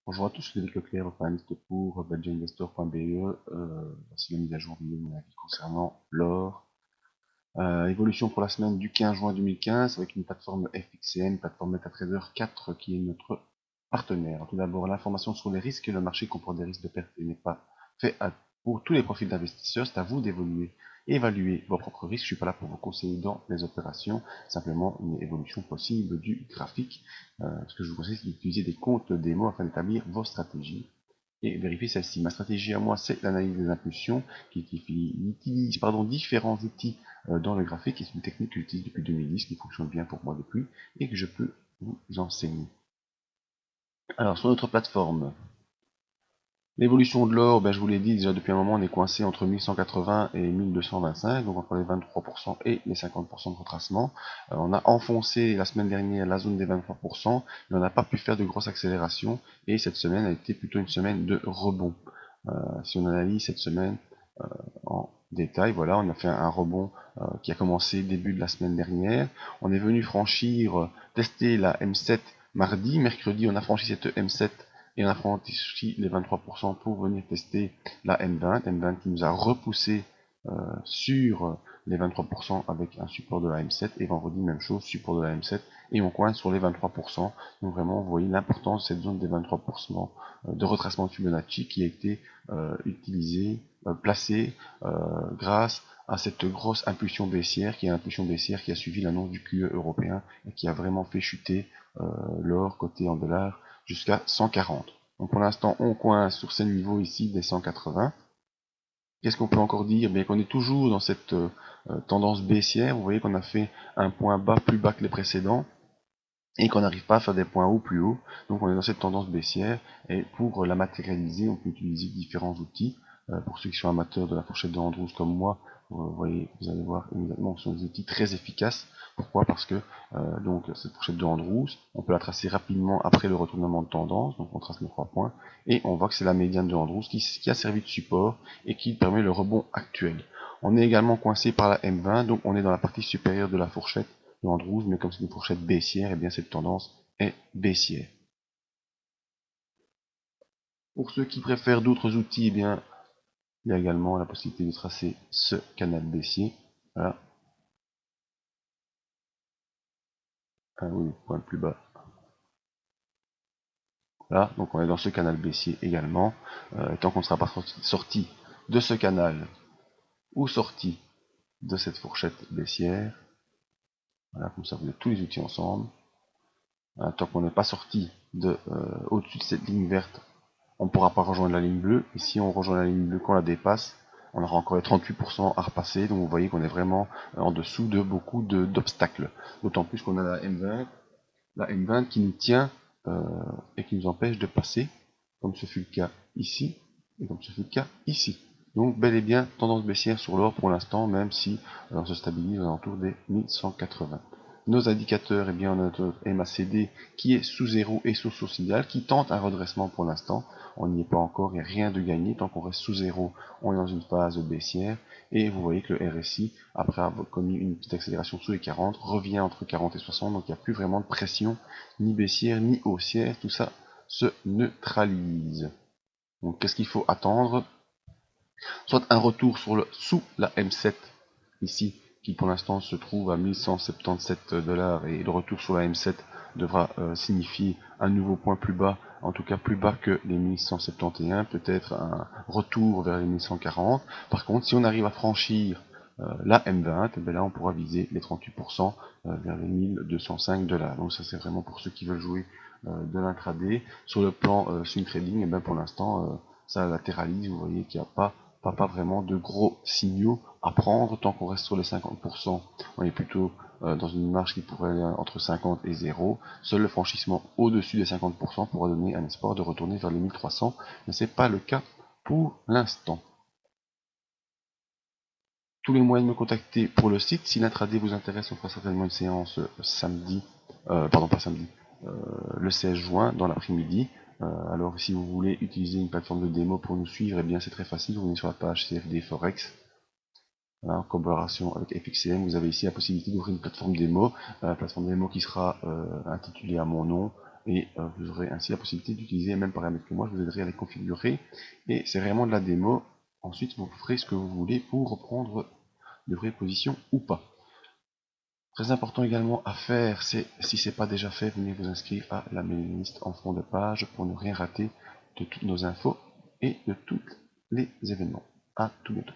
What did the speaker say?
Bonjour à tous, je suis David Leclerc, votre analyste pour belgiainvestor.be. Voici la mise à jour vidéo de mon avis concernant l'or. Évolution pour la semaine du 15 juin 2015 avec une plateforme FXCM, plateforme MetaTrader 4 qui est notre partenaire. Tout d'abord, l'information sur les risques. Le marché comporte des risques de perte et n'est pas fait pour tous les profils d'investisseurs. C'est à vous d'évoluer et évaluer vos propres risques. Je ne suis pas là pour vous conseiller dans les opérations, simplement une évolution possible du graphique. Ce que je vous conseille, c'est d'utiliser des comptes démo afin d'établir vos stratégies et vérifier celle-ci. Ma stratégie à moi, c'est l'analyse des impulsions qui utilise différents outils dans le graphique, et c'est une technique que j'utilise depuis 2010 qui fonctionne bien pour moi depuis et que je peux vous enseigner. Alors sur notre plateforme, l'évolution de l'or, je vous l'ai dit déjà depuis un moment, on est coincé entre 1180 et 1225, donc entre les 23% et les 50% de retracement. On a enfoncé la semaine dernière la zone des 23%, mais on n'a pas pu faire de grosses accélérations, et cette semaine a été plutôt une semaine de rebond. Si on analyse cette semaine en détail, voilà, on a fait un rebond qui a commencé début de la semaine dernière. On est venu tester la M7 mardi. Mercredi, on a franchi cette M7 et on a franchi les 23% pour venir tester la M20. M20 qui nous a repoussé sur les 23% avec un support de la M7, et vendredi même chose, support de la M7, et on coince sur les 23%. Donc vraiment, vous voyez l'importance de cette zone des 23% de retracement de Fibonacci qui a été placée grâce à cette grosse impulsion baissière, qui est l'impulsion baissière qui a suivi l'annonce du QE européen et qui a vraiment fait chuter l'or coté en dollars jusqu'à 140. Donc pour l'instant, on coince sur ces niveaux ici des 180. Qu'est-ce qu'on peut encore dire? Bien qu'on est toujours dans cette tendance baissière. Vous voyez qu'on a fait un point bas plus bas que les précédents et qu'on n'arrive pas à faire des points hauts plus haut. Donc on est dans cette tendance baissière, et pour la matérialiser, on peut utiliser différents outils. Pour ceux qui sont amateurs de la fourchette de Andrews comme moi, vous allez voir immédiatement que ce sont des outils très efficaces. Pourquoi? Parce que donc cette fourchette de Andrews, on peut la tracer rapidement après le retournement de tendance. Donc on trace les 3 points et on voit que c'est la médiane de Andrews qui a servi de support et qui permet le rebond actuel. On est également coincé par la M20, donc on est dans la partie supérieure de la fourchette de Andrews, mais comme c'est une fourchette baissière, et bien cette tendance est baissière. Pour ceux qui préfèrent d'autres outils, bien il y a également la possibilité de tracer ce canal baissier. Voilà. Ah oui, point plus bas. Là, donc on est dans ce canal baissier également. Tant qu'on ne sera pas sorti de ce canal ou sorti de cette fourchette baissière, voilà, comme ça vous avez tous les outils ensemble. Voilà, tant qu'on n'est pas sorti au-dessus de cette ligne verte, on ne pourra pas rejoindre la ligne bleue. Et si on rejoint la ligne bleue, qu'on la dépasse, on aura encore les 38% à repasser. Donc vous voyez qu'on est vraiment en dessous de beaucoup d'obstacles. D'autant plus qu'on a la M20 qui nous tient et qui nous empêche de passer, comme ce fut le cas ici et comme ce fut le cas ici. Donc bel et bien tendance baissière sur l'or pour l'instant, même si on se stabilise aux alentours des 1180. Nos indicateurs, eh bien on a notre MACD qui est sous zéro et sous signal, qui tente un redressement pour l'instant. On n'y est pas encore, il n'y a rien de gagné. Tant qu'on reste sous zéro, on est dans une phase baissière. Et vous voyez que le RSI, après avoir connu une petite accélération sous les 40, revient entre 40 et 60. Donc il n'y a plus vraiment de pression, ni baissière, ni haussière. Tout ça se neutralise. Donc qu'est-ce qu'il faut attendre? Soit un retour sous la M7, ici, qui pour l'instant se trouve à 1177 $, et le retour sur la M7 devra signifier un nouveau point plus bas, en tout cas plus bas que les 1171, peut-être un retour vers les 1140. Par contre, si on arrive à franchir la M20, là on pourra viser les 38% vers les 1205 $. Donc ça c'est vraiment pour ceux qui veulent jouer de l'intraday. Sur le plan swing trading, pour l'instant ça latéralise. Vous voyez qu'il n'y a pas vraiment de gros signaux à prendre tant qu'on reste sur les 50%. On est plutôt dans une marge qui pourrait aller entre 50 et 0. Seul le franchissement au-dessus des 50% pourra donner un espoir de retourner vers les 1300, mais ce n'est pas le cas pour l'instant. Tous les moyens de me contacter pour le site. Si l'intraday vous intéresse, on fera certainement une séance samedi, pardon pas samedi, le 16 juin dans l'après-midi. Alors si vous voulez utiliser une plateforme de démo pour nous suivre, eh bien c'est très facile, vous venez sur la page CFD Forex. Voilà, en collaboration avec FXCM, vous avez ici la possibilité d'ouvrir une plateforme démo, qui sera intitulée à mon nom, et vous aurez ainsi la possibilité d'utiliser les mêmes paramètres que moi. Je vous aiderai à les configurer, et c'est vraiment de la démo. Ensuite, vous ferez ce que vous voulez pour reprendre de vraies positions ou pas. Très important également à faire, c'est, si ce n'est pas déjà fait, venez vous inscrire à la mailing list en fond de page pour ne rien rater de toutes nos infos et de tous les événements. À tout bientôt.